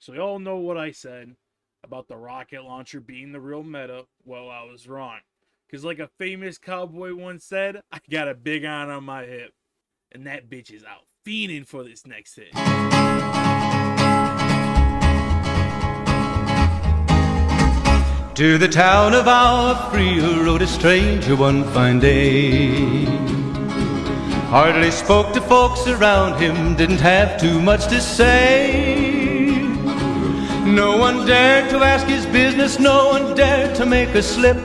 So you all know what I said about the rocket launcher being the real meta. Well, I was wrong. Because like a famous cowboy once said, I got a big iron on my hip. And that bitch is out fiending for this next hit. To the town of our Frio rode a stranger one fine day. Hardly spoke to folks around him, didn't have too much to say. No one dared to ask his business, no one dared to make a slip.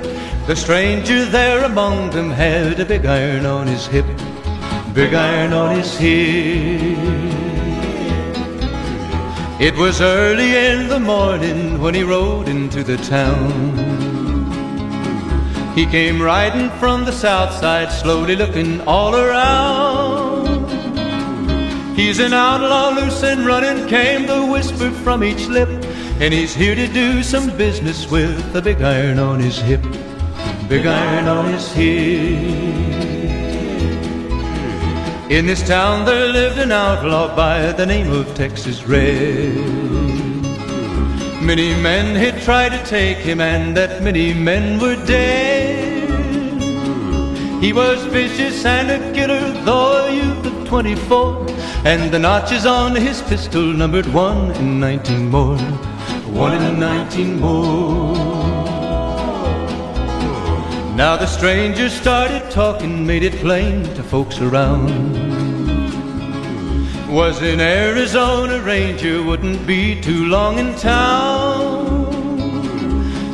The stranger there among them had a big iron on his hip, big iron on his hip. It was early in the morning when he rode into the town. He came riding from the south side, slowly looking all around. He's an outlaw, loose and running, came the whisper from each lip, and he's here to do some business with a big iron on his hip, big iron on his hip. In this town there lived an outlaw by the name of Texas Red. Many men had tried to take him, and that many men were dead. He was vicious and a killer, though a youth of 24, and the notches on his pistol numbered 1 in 19 more, 1 in 19 more. Now the stranger started talking, made it plain to folks around. Was an Arizona Ranger, wouldn't be too long in town.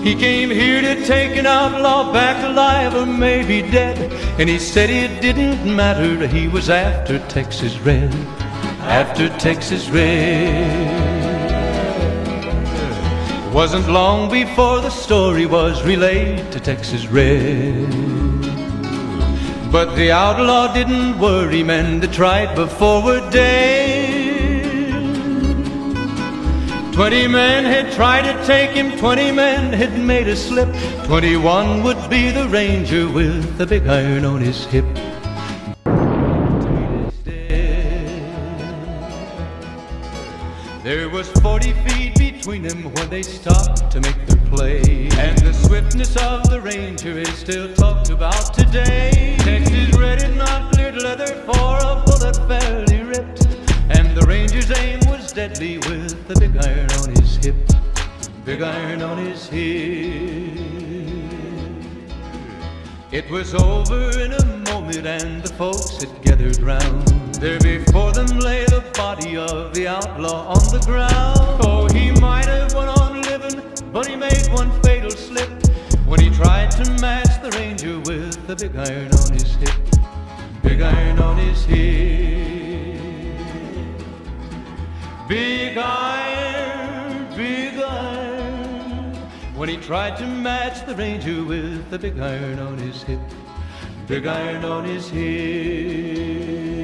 He came here to take an outlaw back alive or maybe dead, and he said it didn't matter, he was after Texas Red, after Texas Red. Wasn't long before the story was relayed to Texas Red. But the outlaw didn't worry, men that tried before were dead. 20 men had tried to take him, 20 men had made a slip. 21 would be the ranger with the big iron on his hip. There was 40 feet between them when they stopped to make their play, and the swiftness of the ranger is still talked about today. Texas Red had not cleared leather for a bullet fairly ripped, and the ranger's aim was deadly with the big iron on his hip, big iron on his hip. It was over in a moment and the folks had gathered round. There before them lay the body of the outlaw on the ground. Oh, he might have went on living, but he made one fatal slip when he tried to match the ranger with the big iron on his hip, big iron on his hip. Big iron, big iron, when he tried to match the ranger with the big iron on his hip, big iron on his hip.